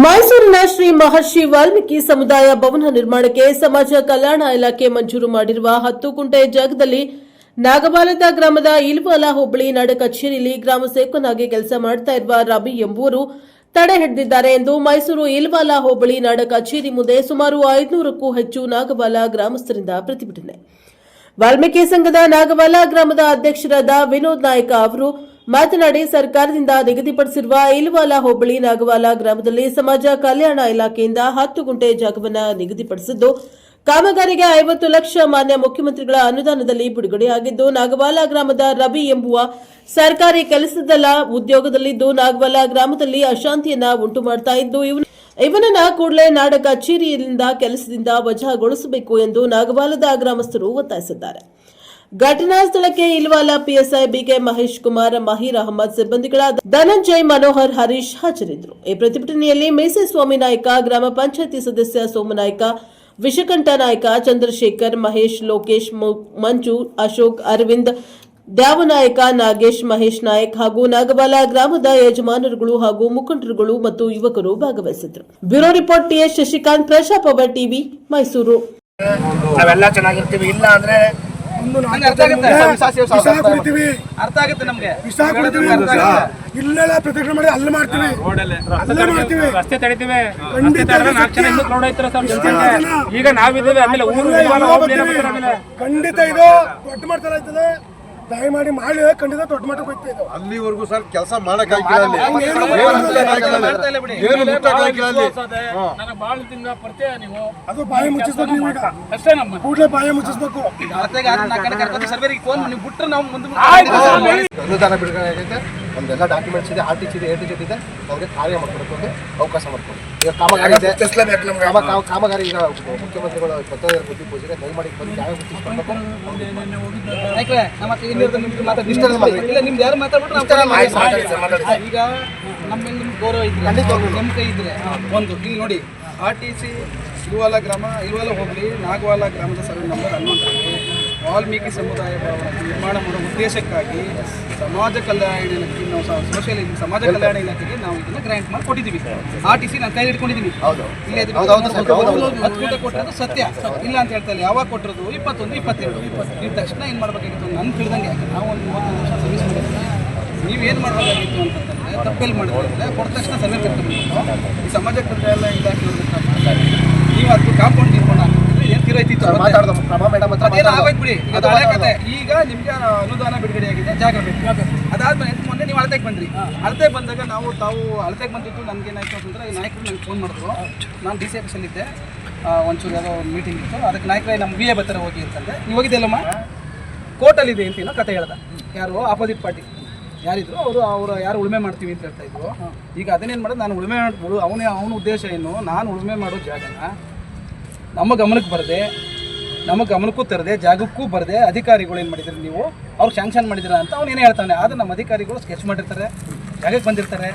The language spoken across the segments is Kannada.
ಮೈಸೂರಿನ ಶ್ರೀ ಮಹರ್ಷಿ ವಾಲ್ಮೀಕಿ ಸಮುದಾಯ ಭವನ ನಿರ್ಮಾಣಕ್ಕೆ ಸಮಾಜ ಕಲ್ಯಾಣ ಇಲಾಖೆ ಮಂಜೂರು ಮಾಡಿರುವ 10 ಗುಂಟೆ ಜಾಗದಲ್ಲಿ ನಾಗವಾಲದ ಗ್ರಾಮದ ಇಲ್ವಾಲ ಹೋಬಳಿ ನಾಡ ಕಚೇರಿಯಲ್ಲಿ ಗ್ರಾಮ ಸೇವಕನಾಗಿ ಕೆಲಸ ಮಾಡ್ತಾ ಇರುವ ರವಿ ಎಂಬುವರು ತಡೆ ಹಿಡಿದಿದ್ದಾರೆ ಎಂದು ಮೈಸೂರು ಇಲ್ವಾಲ ಹೋಬಳಿ ನಾಡ ಕಚೇರಿ ಮುಂದೆ ಸುಮಾರು 500ಕ್ಕೂ ಹೆಚ್ಚು ನಾಗವಾಲ ಗ್ರಾಮಸ್ಥರಿಂದ ಪ್ರತಿಭಟನೆ. ವಾಲ್ಮೀಕಿ ಸಂಘದ ನಾಗವಾಲ ಗ್ರಾಮದ ಅಧ್ಯಕ್ಷರಾದ ವಿನೋದ್ ನಾಯ್ಕ ಅವರು ಮಾತನಾಡಿ, ಸರ್ಕಾರದಿಂದ ನಿಗದಿಪಡಿಸಿರುವ ಇಲ್ವಾಲ ಹೋಬಳಿ ನಾಗವಾಲ ಗ್ರಾಮದಲ್ಲಿ ಸಮಾಜ ಕಲ್ಯಾಣ ಇಲಾಖೆಯಿಂದ 10 ಗುಂಟೆ ಜಾಗವನ್ನು ನಿಗದಿಪಡಿಸಿದ್ದು, ಕಾಮಗಾರಿಗೆ 50 ಲಕ್ಷ ಮಾನ್ಯ ಮುಖ್ಯಮಂತ್ರಿಗಳ ಅನುದಾನದಲ್ಲಿ ಬಿಡುಗಡೆಯಾಗಿದ್ದು, ನಾಗವಾಲ ಗ್ರಾಮದ ರವಿ ಎಂಬುವ ಸರ್ಕಾರಿ ಕೆಲಸದಲ್ಲ ಉದ್ಯೋಗದಲ್ಲಿದ್ದು ನಾಗವಾಲ ಗ್ರಾಮದಲ್ಲಿ ಅಶಾಂತಿಯನ್ನ ಉಂಟು ಮಾಡ್ತಾ ಇದ್ದು, ಇವನನ್ನ ಕೂಡಲೇ ನಾಡ ಕಚೇರಿಯಿಂದ ಕೆಲಸದಿಂದ ವಜಾಗೊಳಿಸಬೇಕು ಎಂದು ನಾಗವಾಲದ ಗ್ರಾಮಸ್ಥರು ಒತ್ತಾಯಿಸಿದ್ದಾರೆ. ಘಟನಾ ಸ್ಥಳಕ್ಕೆ ಇಲ್ವಾಲ ಪಿಎಸ್ಐ ಬಿಕೆ ಮಹೇಶ್ ಕುಮಾರ್, ಮಹೀರ್ ಅಹಮದ್, ಸಿಬ್ಬಂದಿಗಳಾದ ಧನಂಜಯ್, ಮನೋಹರ್, ಹರೀಶ್ ಹಾಜರಿದ್ದರು. ಈ ಪ್ರತಿಭಟನೆಯಲ್ಲಿ ಮೇಸೆಸ್ವಾಮಿ ನಾಯ್ಕ, ಗ್ರಾಮ ಪಂಚಾಯತಿ ಸದಸ್ಯ ಸೋಮನಾಯ್ಕ, ವಿಷಕಂಠ ನಾಯ್ಕ, ಚಂದ್ರಶೇಖರ್, ಮಹೇಶ್, ಲೋಕೇಶ್, ಮಂಜು, ಅಶೋಕ್, ಅರವಿಂದ್, ದ್ಯಾವನಾಯಕ, ನಾಗೇಶ್, ಮಹೇಶ್ ನಾಯಕ್ ಹಾಗೂ ನಾಗವಾಲ ಗ್ರಾಮದ ಯಜಮಾನರುಗಳು ಹಾಗೂ ಮುಖಂಡರುಗಳು ಮತ್ತು ಯುವಕರು ಭಾಗವಹಿಸಿದರು. Bureau report TS Shashikant, Prajapower TV, Mysuru. ನಾವೆಲ್ಲ ಚೆನ್ನಾಗಿರ್ತೀವಿ, ಇಲ್ಲ ಅಂದ್ರೆ ಅರ್ಥ ಆಗುತ್ತೆ ನಮ್ಗೆ. ಇಲ್ಲೆಲ್ಲ ಪ್ರತಿಭಟನೆ ಮಾಡಿ ಅಲ್ಲಿ ಮಾಡ್ತೀವಿ, ರಸ್ತೆ ತಡಿತೀವಿ. ಈಗ ನಾವಿದ್ದೇವೆ, ಆಮೇಲೆ ಖಂಡಿತ ಇದು ದೊಡ್ಡ ಮಟ್ಟ ಆಯ್ತದೆ. ದಯಮಾಡಿ ಮಾಡಿ ಖಂಡಿತ ದೊಡ್ಡ ಮಟ್ಟಕ್ಕೆ ಹೋಗ್ತಾ ಇದ್ದು ಅಲ್ಲಿವರೆಗೂ ಸರ್ ಕೆಲಸ ಮಾಡಕ್ಕಾಗಿಲ್ಲ. ಅದು ಬಾಯಿ ಮುಚ್ಚಿಸ್ಬೇಕು, ನೀವು ಈಗ ಕೂಡಲೇ ಬಾಯಿ ಮುಚ್ಚಿಸ್ಬೇಕು. ಅನುದಾನ ಬಿಡುಗಡೆ ಆಗೈತೆ, ನಮ್ದೆಲ್ಲ ಡಾಕ್ಯುಮೆಂಟ್ಸ್ ಇದೆ, ಆರ್ಟಿಸಿ ಇದೆ, ATZ ಇದೆ. ಅವ್ರಿಗೆ ಕಾರ್ಯ ಮಾಡ್ಕೊಡಕ್ಕೆ ಒಂದು ಅವಕಾಶ ಮಾಡ್ಕೊಂಡು ಈಗ ಕಾಮಗಾರಿ ಇದೆ. ಕಾಮಗಾರಿ ಈಗ ಮುಖ್ಯಮಂತ್ರಿಗಳು ಬುದ್ಧಿ ಪೂಜೆಗೆ ದಯಮಾಡಿ ಬಂದು ಜಾಗ ಗುರುತಿಸ್ಕೊಳ್ಬೇಕು. ನಿಮ್ದು ಯಾರು ಮಾತಾಡ್ಬಿಟ್ರೆ ಈಗ ನಮ್ಗೆ ಗೌರವ ಇದ್ರೆ ನಮ್ಮ ಕೈ ಇದ್ರೆ ಒಂದು ಇಲ್ಲಿ ನೋಡಿ, RTC ಇಲ್ವಾಲ ಗ್ರಾಮ, ಇಲ್ವಾಲ ಹೋಬಳಿ ನಾಗವಾಲ ಗ್ರಾಮದ ಸರ್ವೆ ನಂಬರ್ 11ರಲ್ಲಿ ವಾಲ್ಮೀಕಿ ಸಮುದಾಯ ಭವನ ನಿರ್ಮಾಣ ಮಾಡುವ ಉದ್ದೇಶಕ್ಕಾಗಿ ಸಮಾಜ ಕಲ್ಯಾಣ ಇಲಾಖೆ ನಾವು ಸಮಾಜ ಕಲ್ಯಾಣ ಇಲಾಖೆಗೆ ನಾವು ಇದನ್ನ ಗ್ರಾಂಟ್ ಮಾಡಿ ಕೊಟ್ಟಿದ್ದೀವಿ. RTC ನಾನು ಕೈ ಹಿಡ್ಕೊಂಡಿದ್ದೀನಿ. ಇಲ್ಲಿ 10 ಕೋಟಿ ಕೊಟ್ಟಿರೋದು ಸತ್ಯ ಇಲ್ಲ ಅಂತ ಹೇಳ್ತಾರೆ. ಯಾವಾಗ ಕೊಟ್ಟಿರೋದು 21, 22 ಇದ್ದ ತಕ್ಷಣ ಏನು ಮಾಡಬೇಕಾಗಿತ್ತು ನನ್ನ ತಿಳಿದಂಗೆ. ನಾವು ಒಂದು 30 ವರ್ಷ ಸರ್ವಿಸ್ ಮಾಡಿದ್ರೆ ನೀವೇನು ಮಾಡಬೇಕಾಗಿತ್ತು ಅಂತಂದರೆ ತಪ್ಪೆಲ್ಲಿ ಮಾಡಿದ್ರೆ ಕೊಟ್ಟ ತಕ್ಷಣ ಸರ್ವೆ ಕರ್ಕೊಂಡ್ಬಿಟ್ಟು ಈ ಸಮಾಜ ಕಲ್ಯಾಣ ಇಲಾಖೆ ನೀವು ಅದು ಕಾಂಪೌಂಡ್ ನಿರ್ಮಾಣ ಆಗಿದ್ರೆ ಏನು ತೀರೋಯ್ತಿತ್ತು ಆಗೋಯ್ತು ಬಿಡಿ. ಅದು ಹಳೆ ಕತೆ. ಈಗ ನಿಮಗೆ ಅನುದಾನ ಬಿಡುಗಡೆಯಾಗಿದೆ, ಜಾಗ ಬೇಕು. ಅದಾದ್ಮೇಲೆ ಮೊನ್ನೆ ನೀವು ಅಳತೆಗೆ ಬಂದ್ರಿ. ಅಳತೆಗೆ ಬಂದಾಗ ತಾವು ಅಳತೆಗೆ ಬಂದಿದ್ದು ನನಗೇನಾಯ್ತು ಅಂತಂದರೆ ನಾಯಕರು ನನಗೆ ಫೋನ್ ಮಾಡಿದ್ರು. ನಾನು DC ಆಫೀಸಲ್ಲಿದ್ದೆ, ಒಂಚೂರು ಯಾವುದೋ ಮೀಟಿಂಗ್ ಇತ್ತು. ಅದಕ್ಕೆ ನಾಯಕರೇ ನಮ್ಮ BA ಬರ್ತಾರೆ ಹೋಗಿ ಅಂತಂದರೆ, ನೀವು ಹೋಗಿದ್ದೆಲ್ಲಮ್ಮ ಕೋರ್ಟಲ್ಲಿದೆ ಅಂತ ಕತೆ ಹೇಳ್ದ. ಯಾರು ಆಪೋಸಿಟ್ ಪಾರ್ಟಿ ಯಾರಿದ್ರು ಅವರು ಯಾರು ಉಳುಮೆ ಮಾಡ್ತೀವಿ ಅಂತ ಹೇಳ್ತಾ ಇದ್ರು. ಈಗ ಅದನ್ನೇನು ಮಾಡೋದು, ನಾನು ಉಳುಮೆ ಮಾಡ್ಬೋದು, ಅವನ ಉದ್ದೇಶ ಏನು, ನಾನು ಉಳುಮೆ ಮಾಡೋ ಜಾಗನ ನಮ್ಮ ಗಮನಕ್ಕೆ ಬರದೆ, ನಮ್ಮ ಗಮನಕ್ಕೂ ತರದೆ, ಜಾಗಕ್ಕೂ ಬರದೆ ಅಧಿಕಾರಿಗಳು ಏನು ಮಾಡಿದ್ರು, ನೀವು ಅವ್ರು ಶಾಂಕ್ಷನ್ ಮಾಡಿದಿರ ಅಂತ ಅವನೇನು ಹೇಳ್ತಾನೆ. ಆದರೆ ನಮ್ಮ ಅಧಿಕಾರಿಗಳು ಸ್ಕೆಚ್ ಮಾಡಿರ್ತಾರೆ, ಜಾಗಕ್ಕೆ ಬಂದಿರ್ತಾರೆ,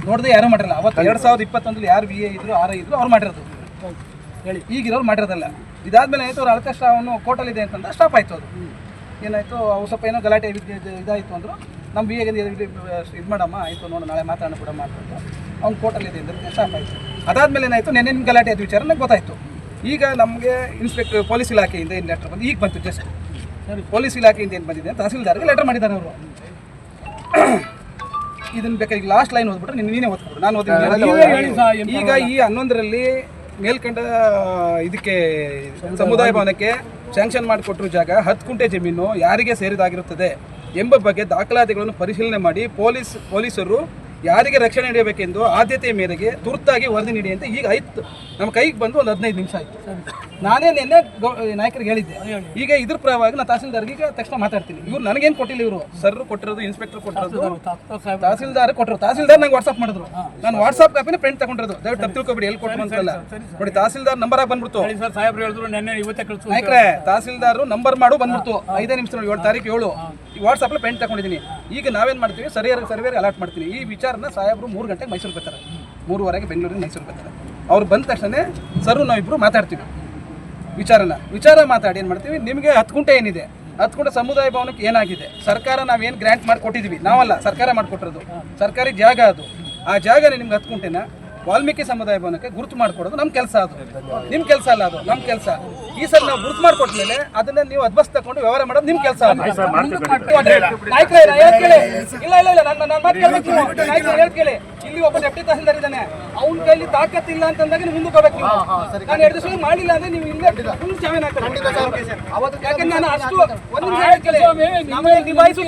ನೋಡದೆ ಯಾರೂ ಮಾಡಿರಲ್ಲ. ಅವತ್ತು 2021 ಯಾರು BA ಇದ್ರು, RI ಇದ್ರು, ಅವ್ರು ಮಾಡಿರೋದು ಹೇಳಿ. ಈಗಿರೋರು ಮಾಡಿರೋದಲ್ಲ. ಇದಾದ್ಮೇಲೆ ಆಯಿತು, ಅವ್ರು ಅಳತೆ ಅವನು ಕೋರ್ಟಲ್ಲಿದೆ ಅಂತಂದ ಸ್ಟಾಪ್ ಆಯಿತು. ಅದು ಏನಾಯಿತು, ಅವ್ರು ಸ್ವಲ್ಪ ಏನೋ ಗಲಾಟೆ ಇದಾಯಿತು ಅಂದರು. ನಮ್ಮ BA ಇದು ಮಾಡಮ್ಮ, ಆಯಿತು ನೋಡು ನಾಳೆ ಮಾತಾಡೋಣ ಕೂಡ ಮಾಡ್ಕೊಂಡು ಅವ್ನು ಕೋರ್ಟಲ್ಲಿದೆ ಅಂದರೆ ಸ್ಟಾಪ್ ಆಯಿತು. ಅದಾದಮೇಲೆ ಏನಾಯಿತು, ನೆನ್ನೆ ನಿಮ್ಮ ಗಲಾಟೆ ಅದು ವಿಚಾರ ನನಗೆ ಗೊತ್ತಾಯಿತು. ಈಗ ನಮಗೆ ಇನ್ಸ್ಪೆಕ್ಟರ್ ಪೊಲೀಸ್ ಇಲಾಖೆಯಿಂದ ಏನು ಲೆಟ್ರ್ ಬಂದು ಈಗ ಬಂತು. ಜಸ್ಟ್ ಪೊಲೀಸ್ ಇಲಾಖೆಯಿಂದ ಏನು ಬಂದಿದೆ, ತಹಸೀಲ್ದಾರ್ಗೆ ಲೆಟರ್ ಮಾಡಿದ್ದಾರೆ ಅವರು. ಇದನ್ನು ಬೇಕಾದ್ರೆ ಲಾಸ್ಟ್ ಲೈನ್ ಓದ್ಬಿಟ್ರೆ ನೀನೇ ಓದ್ಕೊಬಿಡು, ನಾನು ಓದಿದ್ದೀನಿ. ಈಗ ಈ 11ರಲ್ಲಿ ಮೇಲ್ಕಂಡ ಇದಕ್ಕೆ ಸಮುದಾಯ ಭವನಕ್ಕೆ ಸ್ಯಾಂಕ್ಷನ್ ಮಾಡಿಕೊಟ್ಟರು ಜಾಗ 10 ಗುಂಟೆ ಜಮೀನು ಯಾರಿಗೆ ಸೇರಿದಾಗಿರುತ್ತದೆ ಎಂಬ ಬಗ್ಗೆ ದಾಖಲಾತಿಗಳನ್ನು ಪರಿಶೀಲನೆ ಮಾಡಿ ಪೊಲೀಸರು ಯಾರಿಗೆ ರಕ್ಷಣೆ ನೀಡಬೇಕೆಂದು ಆದ್ಯತೆಯ ಮೇರೆಗೆ ತುರ್ತಾಗಿ ವರದಿ ನೀಡಿ ಅಂತ ಈಗ ಆಯ್ತು. ನಮ್ಮ ಕೈಗೆ ಬಂದು ಒಂದು 15 ನಿಮಿಷ ಆಯಿತು. ನಾನೇ ನಿನ್ನೆ ನಾಯಕರಿಗೆ ಹೇಳಿದ್ದೆ. ಈಗ ಇದ್ರ ಪರವಾಗಿ ನಾನು ತಹಸೀಲ್ದಾರ್ಗೆ ಈಗ ತಕ್ಷಣ ಮಾತಾಡ್ತೀನಿ. ಇವ್ರು ನನಗೇನು ಕೊಟ್ಟಿಲ್ಲ, ಇವರು ಸರ್ ಕೊಟ್ಟಿರೋದು, ಇನ್ಸ್ಪೆಕ್ಟರ್ ಕೊಟ್ಟಿರೋದು, ತಹಸೀಲ್ದಾರ್ ಕೊಟ್ಟರು. ತಹಸೀಲ್ದಾರ್ ನಂಗೆ ವಾಟ್ಸಪ್ ಮಾಡಿದ್ರು. ನಾನು ವಾಟ್ಸಪ್ ಕಾಪಿನ ಪ್ರಿಂಟ್ ತಗೊಂಡಿರೋದು. ದಯವಿಟ್ಟು ತಪ್ಪು ತಿಳ್ಕೊಬೇಡಿ, ಎಲ್ಲಿ ಕೊಟ್ಟರು ಅಂತಲ್ಲ ನೋಡಿ. ತಹಸೀಲ್ದಾರ್ ನಂಬರ್ ಆಗಿ ಬಂದ್ಬಿಡ್ತು. ನಾಯಕರೇ, ತಹಸೀಲ್ದಾರ್ ನಂಬರ್ ಮಾಡು ಬಂದ್ಬಿಡ್ತು. 5 ನಿಮಿಷ 7 ತಾರೀಕು 7 ವಾಟ್ಸಪ್ಪಲ್ಲಿ ಪ್ರಿಂಟ್ ತಗೊಂಡಿದ್ದೀನಿ. ಈಗ ನಾವೇನು ಮಾಡ್ತೀವಿ, ಸರ್ವೇರಿಗೆ ಅಲರ್ಟ್ ಮಾಡ್ತೀನಿ. ಈ ವಿಚಾರನ ಸಾಹೇಬರು 3 ಗಂಟೆಗೆ ಮೈಸೂರಿಗೆ ಬರ್ತಾರೆ, 3:15 ಬೆಂಗಳೂರಿಗೆ ಮೈಸೂರಿಗೆ ಬರ್ತಾರೆ. ಅವ್ರು ಬಂದ ತಕ್ಷಣ ಸರ್ ನಾವಿಬ್ಬರು ಮಾತಾಡ್ತೀವಿ. ವಿಚಾರ ಮಾತಾಡಿ ಏನು ಮಾಡ್ತೀವಿ, ನಿಮಗೆ 10 ಗುಂಟೆ ಏನಿದೆ, 10 ಗುಂಟೆ ಸಮುದಾಯ ಭವನಕ್ಕೆ ಏನಾಗಿದೆ, ಸರ್ಕಾರ ನಾವೇನು ಗ್ರಾಂಟ್ ಮಾಡಿ ಕೊಟ್ಟಿದ್ದೀವಿ, ನಾವಲ್ಲ ಸರ್ಕಾರ ಮಾಡಿಕೊಟ್ಟಿರೋದು, ಸರ್ಕಾರಿ ಜಾಗ ಅದು. ಆ ಜಾಗನೇ ನಿಮ್ಗೆ 10 ಗುಂಟೆನ ವಾಲ್ಮೀಕಿ ಸಮುದಾಯ ಭವನಕ್ಕೆ ಗುರುತು ಮಾಡಿಕೊಡೋದು ನಮ್ಮ ಕೆಲಸ. ಅದು ನಿಮ್ಮ ಕೆಲಸ ಅಲ್ಲ, ಅದು ನಮ್ಮ ಕೆಲಸ. ಈ ಸಲ ನಾವು ಗುರುತು ಮಾಡಿಕೊಟ್ಮೇಲೆ ಅದನ್ನ ನೀವು ಅದ್ಬಸ್ ತಗೊಂಡು ವ್ಯವಹಾರ ಮಾಡೋದು ನಿಮ್ಮ ಕೆಲಸ. ಕೇಳಿ, ಇಲ್ಲಿ ಒಬ್ಬ ಡೆಪ್ಟಿ ತಹಸೀಲ್ದಾರ್ ಇದ್ದಾನೆ, ಅವ್ನ ಕೈಲಿ ತಾಕತ್ತಿಲ್ಲ ಅಂತಂದಾಗ ನೀವು ಮುಂದಕ್ಕೆ ಹೋಗ್ಬೇಕು. ನಾನು 2 ದಿವಸ ಮಾಡಿಲ್ಲ ಅಂದ್ರೆ ನೀವು ಇಲ್ಲೇ ಫುಲ್ ಜಾಮೀನು ಹಾಕ್ತಾರೆ. ಯಾಕಂದ್ರೆ ನಾನು ಅಷ್ಟು ಒಂದು ನಮಗೆ ನಿಭಾಯಿಸು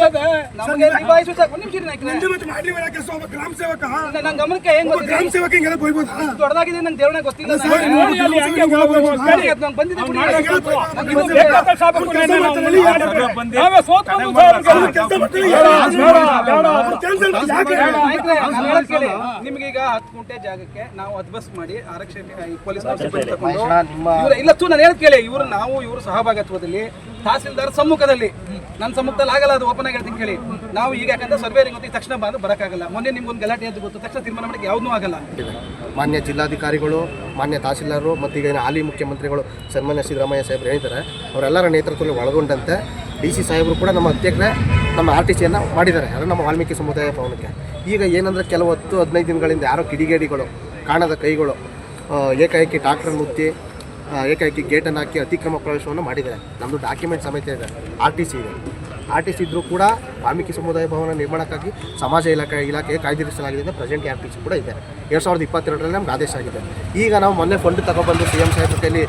ಗ್ರಾಮ ಸೇವಕ ನನ್ನ ಗಮನಕ್ಕೆ ಹೆಂಗ್ ಗ್ರಾಮ ಸೇವಕ ಹಿಂಗೆಲ್ಲ ಹೋಗ್ಬೋದು. ದೊಡ್ಡದಾಗಿದೆ ನಂಗೆ ದೇವರನ್ನ ಗೊತ್ತಿಲ್ಲ. ನಿಮ್ಗೆ ಈಗ 10 ಗುಂಟೆ ಜಾಗಕ್ಕೆ ನಾವು ಅದ್ಬಸ್ ಮಾಡಿ ಆರಕ್ಷಕ ಪೊಲೀಸ್ ಇಲ್ಲ ನಾನು ಹೇಳದ್ ಕೇಳಿ, ಇವರು ಸಹಭಾಗಿತ್ವದಲ್ಲಿ ತಹಸೀಲ್ದಾರ್ ಸಮ್ಮುಖದಲ್ಲಿ, ನನ್ನ ಸಮ್ಮುಖದಲ್ಲಿ ಆಗಲ್ಲ, ಅದು ಓಪನ್ ಆಗಿ ಹೇಳ್ತೀನಿ ಕೇಳಿ. ನಾವು ಈಗ ಯಾಕಂದ್ರೆ ಸರ್ವೇರಿಂಗ್ ಗೊತ್ತಿಗೆ ತಕ್ಷಣ ಬಂದು ಬರೋಕ್ಕಾಗಲ್ಲ. ಮೊನ್ನೆ ನಿಮ್ಗೊಂದು ಗಲಾಟೆ ಅಂತ ಗೊತ್ತು, ತಕ್ಷಣ ತೀರ್ಮಾನ ಮಾಡಕ್ಕೆ ಯಾವುದೂ ಆಗಲ್ಲ. ಮಾನ್ಯ ಜಿಲ್ಲಾಧಿಕಾರಿಗಳು, ಮಾನ್ಯ ತಹಸೀಲ್ದಾರರು ಮತ್ತು ಈಗ ಹಾಲಿ ಮುಖ್ಯಮಂತ್ರಿಗಳು ಸನ್ಮಾನ್ಯ ಸಿದ್ದರಾಮಯ್ಯ ಸಾಹೇಬರು ಹೇಳಿದ್ದಾರೆ, ಅವರೆಲ್ಲರ ನೇತೃತ್ವದಲ್ಲಿ ಒಳಗೊಂಡಂತೆ DC ಸಾಹೇಬರು ಕೂಡ ನಮ್ಮ ಅಧ್ಯಕ್ಷರೇ ನಮ್ಮ RTCಯನ್ನು ಮಾಡಿದ್ದಾರೆ, ಯಾರು ನಮ್ಮ ವಾಲ್ಮೀಕಿ ಸಮುದಾಯ ಭವನಕ್ಕೆ. ಈಗ ಏನಂದರೆ ಕೆಲವು 10-15 ದಿನಗಳಿಂದ ಯಾರೋ ಕಿಡಿಗೇಡಿಗಳು, ಕಾಣದ ಕೈಗಳು ಏಕಾಏಕಿ ಟ್ರಾಕ್ಟರ್ ಮುತ್ತಿ ಏಕಾಏಕಿ ಗೇಟನ್ನು ಹಾಕಿ ಅತಿಕ್ರಮ ಪ್ರವೇಶವನ್ನು ಮಾಡಿದ್ದಾರೆ. ನಮ್ಮದು ಡಾಕ್ಯುಮೆಂಟ್ ಸಮೇತ ಇದೆ, RTC ಇದೆ. RTC ಇದ್ದರೂ ಕೂಡ ವಾಲ್ಮೀಕಿ ಸಮುದಾಯ ಭವನ ನಿರ್ಮಾಣಕ್ಕಾಗಿ ಸಮಾಜ ಇಲಾಖೆ ಕಾಯ್ದಿರಿಸಲಾಗಿದೆ. ಪ್ರೆಸೆಂಟ್ RTC ಕೂಡ ಇದೆ. 2022ರಲ್ಲಿ ನಮ್ಗೆ ಆದೇಶ ಆಗಿದೆ. ಈಗ ನಾವು ಮೊನ್ನೆ ಫಂಡ್ ತಗೊಬಂದು CM ಸಾಹೇಬ್ರ ಕೈಲಿ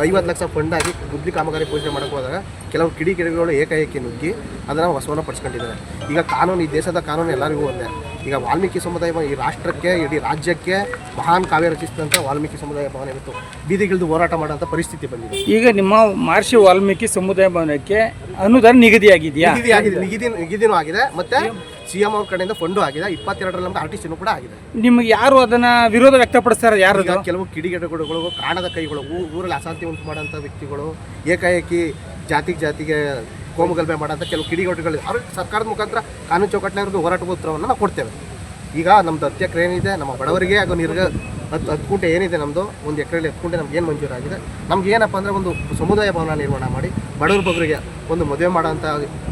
50 ಲಕ್ಷ ಫಂಡ್ ಆಗಿ ಗುದ್ಲಿ ಕಾಮಗಾರಿ ಪೂಜೆ ಮಾಡೋಕ್ಕೆ ಹೋದಾಗ ಕೆಲವರು ಕಿಡಿಗೇಡಿಗಳು ಏಕಾಏಕಿ ನುಗ್ಗಿ ಅದನ್ನು ವಶವನ್ನು ಪಡಿಸ್ಕೊಂಡಿದ್ದಾರೆ. ಈಗ ಕಾನೂನು, ಈ ದೇಶದ ಕಾನೂನು ಎಲ್ಲರಿಗೂ ಒಂದೇ. ಈಗ ವಾಲ್ಮೀಕಿ ಸಮುದಾಯ ಈ ರಾಷ್ಟ್ರಕ್ಕೆ, ಇಡೀ ರಾಜ್ಯಕ್ಕೆ ಮಹಾನ್ ಕಾವ್ಯ ರಚಿಸಿದಂಥ ವಾಲ್ಮೀಕಿ ಸಮುದಾಯ ಭವನ ಇವತ್ತು ಬೀದಿಗಿಳಿದು ಹೋರಾಟ ಮಾಡೋಂಥ ಪರಿಸ್ಥಿತಿ ಬಂದಿದೆ. ಈಗ ನಿಮ್ಮ ಮಹರ್ಷಿ ವಾಲ್ಮೀಕಿ ಸಮುದಾಯ ಭವನಕ್ಕೆ ಅನುದಾನ ನಿಗದಿಯಾಗಿದೆಯಾ? ನಿಗದಿನೂ ಆಗಿದೆ, ಮತ್ತೆ CM ಅವ್ರ ಕಡೆಯಿಂದ ಫಂಡು ಆಗಿದೆ. 22ರಲ್ಲಿ ನಮ್ಗೆ RTCನೂ ಕೂಡ ಆಗಿದೆ. ನಿಮ್ಗೆ ಯಾರು ಅದನ್ನ ವಿರೋಧ ವ್ಯಕ್ತಪಡಿಸ್ತಾರೆ? ಯಾರು? ಕೆಲವು ಕಿಡಿಗೇಡಿಗಳು, ಕಾಣದ ಕೈಗಳು, ಊರಲ್ಲಿ ಅಶಾಂತಿ ಉಂಟು ಮಾಡೋಂಥ ವ್ಯಕ್ತಿಗಳು, ಏಕಾಏಕಿ ಜಾತಿಗೆ ಕೋಮುಗಲಭೆ ಮಾಡೋಂಥ ಕೆಲವು ಕಿಡಿಗೇಡಿಗಳು, ಅವ್ರಿಗೆ ಸರ್ಕಾರದ ಮುಖಾಂತರ ಕಾನೂನು ಚೌಕಟ್ಟಿನವ್ರಿಗೆ ಹೋರಾಟದ ಉತ್ತರವನ್ನು ನಾವು ಕೊಡ್ತೇವೆ. ಈಗ ನಮ್ಮದು ಅಧ್ಯಕ್ಷರು ಏನಿದೆ, ನಮ್ಮ ಬಡವರಿಗೆ ಹಾಗೂ 10 ಗುಂಟೆ ಏನಿದೆ ನಮ್ಮದು, 1 ಎಕರೆಯಲ್ಲಿ 10 ಗುಂಟೆ ನಮ್ಗೆ ಏನು ಮಂಜೂರಾಗಿದೆ. ನಮ್ಗೆ ಏನಪ್ಪ ಅಂದರೆ ಒಂದು ಸಮುದಾಯ ಭವನ ನಿರ್ಮಾಣ ಮಾಡಿ ಬಡವ್ರ ಬಗ್ಗರಿಗೆ ಒಂದು ಮದುವೆ ಮಾಡೋಂಥ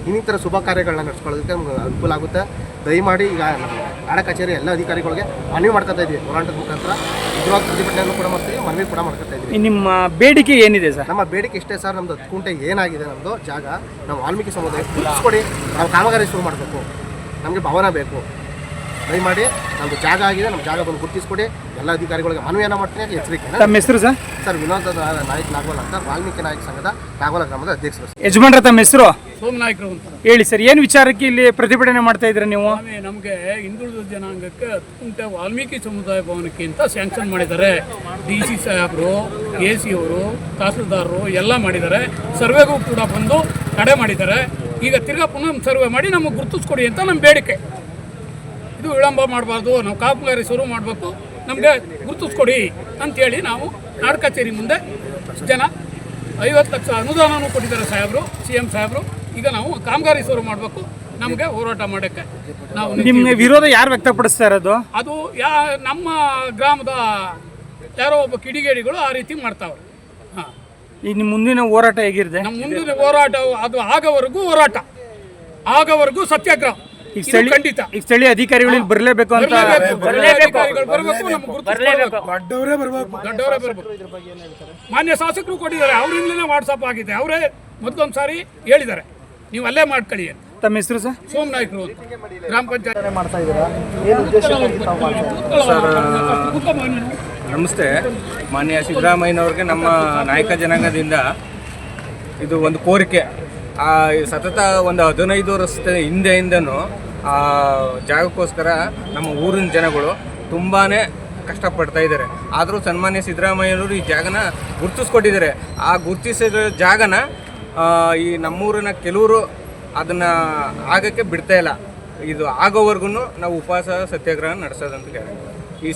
ಇನ್ನಿತರ ಶುಭ ಕಾರ್ಯಗಳನ್ನ ನಡೆಸ್ಕೊಳ್ಳೋದಕ್ಕೆ ನಮ್ಗೆ ಅನುಕೂಲ ಆಗುತ್ತೆ. ದಯಮಾಡಿ ಈಗ ನಮ್ಮ ನಾಡ ಕಚೇರಿ ಎಲ್ಲ ಅಧಿಕಾರಿಗಳಿಗೆ ಮನವಿ ಮಾಡ್ಕೊತಾ ಇದ್ವಿ, ಹೋರಾಟದ ಮುಖಾಂತರ ನಿಜವಾದ ಪ್ರತಿಭಟನೆಯನ್ನು ಕೂಡ ಮಾಡ್ತೀವಿ, ಮನವಿ ಕೂಡ ಮಾಡ್ಕೊತಾ ಇದ್ವಿ. ನಿಮ್ಮ ಬೇಡಿಕೆ ಏನಿದೆ ಸರ್? ನಮ್ಮ ಬೇಡಿಕೆ ಇಷ್ಟೇ ಸರ್, ನಮ್ಮದು 10 ಗುಂಟೆ ಏನಾಗಿದೆ ನಮ್ಮದು ಜಾಗ, ನಾವು ವಾಲ್ಮೀಕಿ ಸಮುದಾಯ ಗುರುತಿಸ್ಕೊಡಿ, ನಾವು ಕಾಮಗಾರಿ ಶುರು ಮಾಡಬೇಕು, ನಮಗೆ ಭವನ ಬೇಕು. ದಯಮಾಡಿ ನಮ್ಮದು ಜಾಗ ಆಗಿದೆ, ನಮ್ಮ ಜಾಗ ಬಂದು ಗುರುತಿಸ್ಕೊಡಿ. ಎಲ್ಲ ಅಧಿಕಾರಿಗಳಿಗೆ ಮನವಿಯನ್ನು ಮಾಡ್ತೀನಿ, ಎಚ್ಚರಿಕೆ. ತಮ್ಮ ಹೆಸರು ಸರ್? ಸರ್ ವಿನೋದ್ ನಾಯಕ್ ನಾಗೋಲ್ ಅಂತ, ವಾಲ್ಮೀಕಿ ನಾಯಕ ಸಂಘದ ನಾಗೋಲ ಗ್ರಾಮದ ಅಧ್ಯಕ್ಷರು. ಯಜಮಾನ್ರ ತಮ್ಮ ಹೆಸರು? ಸೋಮನಾಯ್ಕರು ಅಂತ ಹೇಳಿ ಸರ್, ಏನು ವಿಚಾರಕ್ಕೆ ಇಲ್ಲಿ ಪ್ರತಿಭಟನೆ ಮಾಡ್ತಾ ಇದ್ದೀರಾ ನೀವು? ನಮಗೆ ಹಿಂದುಳಿದ ಜನಾಂಗಕ್ಕೆ 10 ಗುಂಟೆ ವಾಲ್ಮೀಕಿ ಸಮುದಾಯ ಭವನಕ್ಕೆ ಅಂತ ಸ್ಯಾಂಕ್ಷನ್ ಮಾಡಿದ್ದಾರೆ. DC ಸಾಹೇಬರು, AC ಅವರು, ತಹಸೀಲ್ದಾರರು ಎಲ್ಲ ಮಾಡಿದ್ದಾರೆ. ಸರ್ವೆಗೂ ಕೂಡ ಬಂದು ತಡೆ ಮಾಡಿದ್ದಾರೆ. ಈಗ ತಿರ್ಗಾ ಪುನಃ ಸರ್ವೆ ಮಾಡಿ ನಮಗೆ ಗುರುತಿಸ್ಕೊಡಿ ಅಂತ ನಮ್ಮ ಬೇಡಿಕೆ. ಇದು ವಿಳಂಬ ಮಾಡಬಾರ್ದು, ನಾವು ಕಾಮಗಾರಿ ಶುರು ಮಾಡಬೇಕು, ನಮಗೆ ಗುರುತಿಸ್ಕೊಡಿ ಅಂತೇಳಿ ನಾವು ನಾಡ ಕಚೇರಿ ಮುಂದೆ ಜನ 50 ಲಕ್ಷ ಅನುದಾನನೂ ಕೊಟ್ಟಿದ್ದಾರೆ ಸಾಹೇಬರು, CM ಸಾಹೇಬರು. ಈಗ ನಾವು ಕಾಮಗಾರಿ ಶುರು ಮಾಡಬೇಕು, ನಮಗೆ ಹೋರಾಟ ಮಾಡೋಕ್ಕೆ ನಾವು. ನಿಮಗೆ ವಿರೋಧ ಯಾರು ವ್ಯಕ್ತಪಡಿಸ್ತಾ ಇರೋದು? ಅದು ನಮ್ಮ ಗ್ರಾಮದ ಯಾರೋ ಒಬ್ಬ ಕಿಡಿಗೇಡಿಗಳು ಆ ರೀತಿ ಮಾಡ್ತಾವ್ರೆ. ಹಾಂ, ಈಗ ನಿಮ್ಮ ಮುಂದಿನ ಹೋರಾಟ ಹೇಗಿರುತ್ತೆ? ನಮ್ಮ ಮುಂದಿನ ಹೋರಾಟ ಅದು ಆಗವರೆಗೂ ಹೋರಾಟ, ಆಗವರೆಗೂ ಸತ್ಯಾಗ್ರಹ. ಈಗ ಸ್ಥಳೀಯ ಅಧಿಕಾರಿಗಳು ಬರಲೇಬೇಕು ಅಂತ. ಅಧಿಕಾರಿಗಳು ಬರಬೇಕು, ನಮ್ಗೆ ಗುರುತಿಸ್ಕೊಡ್ಬೇಕು, ದೊಡ್ಡವರೇ ಬರ್ಬೇಕು. ದೊಡ್ಡವರೇ ಬರಬೇಕು. ಮಾನ್ಯ ಶಾಸಕರು ಕೊಟ್ಟಿದ್ದಾರೆ, ಅವರಿಂದಲೇ ವಾಟ್ಸಪ್ ಆಗಿದೆ. ಅವರೇ ಮೊದಲೊಂದು ಸಾರಿ ಹೇಳಿದ್ದಾರೆ, ನೀವು ಅಲ್ಲೇ ಮಾಡ್ಕೊಳ್ಳಿ ಅಂತ. ತಮ್ಮ ಹೆಸರು ಸರ್? ಸೋಮನಾಯ್ಕರು ಅಂತ, ಗ್ರಾಮ ಪಂಚಾಯತ್ ಮಾಡ್ತಾ ಇದ್ದೀರಾ? ಏನು ಉದ್ದೇಶ? ನಮಸ್ತೆ. ಮಾನ್ಯ ಸಿದ್ದರಾಮಯ್ಯನವ್ರಿಗೆ ನಮ್ಮ ನಾಯಕ ಜನಾಂಗದಿಂದ ಇದು ಒಂದು ಕೋರಿಕೆ. ಸತತ ಒಂದು 15 ವರ್ಷದ ಹಿಂದೆಯಿಂದನೂ ಜಾಗಕ್ಕೋಸ್ಕರ ನಮ್ಮ ಊರಿನ ಜನಗಳು ತುಂಬಾ ಕಷ್ಟಪಡ್ತಾ ಇದ್ದಾರೆ. ಆದರೂ ಸನ್ಮಾನ್ಯ ಸಿದ್ದರಾಮಯ್ಯನವರು ಈ ಜಾಗನ ಗುರುತಿಸ್ಕೊಟ್ಟಿದ್ದಾರೆ. ಆ ಗುರುತಿಸಿದ ಜಾಗನ ಈ ನಮ್ಮೂರಿನ ಕೆಲವರು ಅದನ್ನು ಆಗೋಕ್ಕೆ ಬಿಡ್ತಾ ಇಲ್ಲ. ಇದು ಆಗೋವರೆಗೂ ನಾವು ಉಪವಾಸ ಸತ್ಯಾಗ್ರಹ ನಡೆಸೋದಂತ ಕೇಳಿ ಈ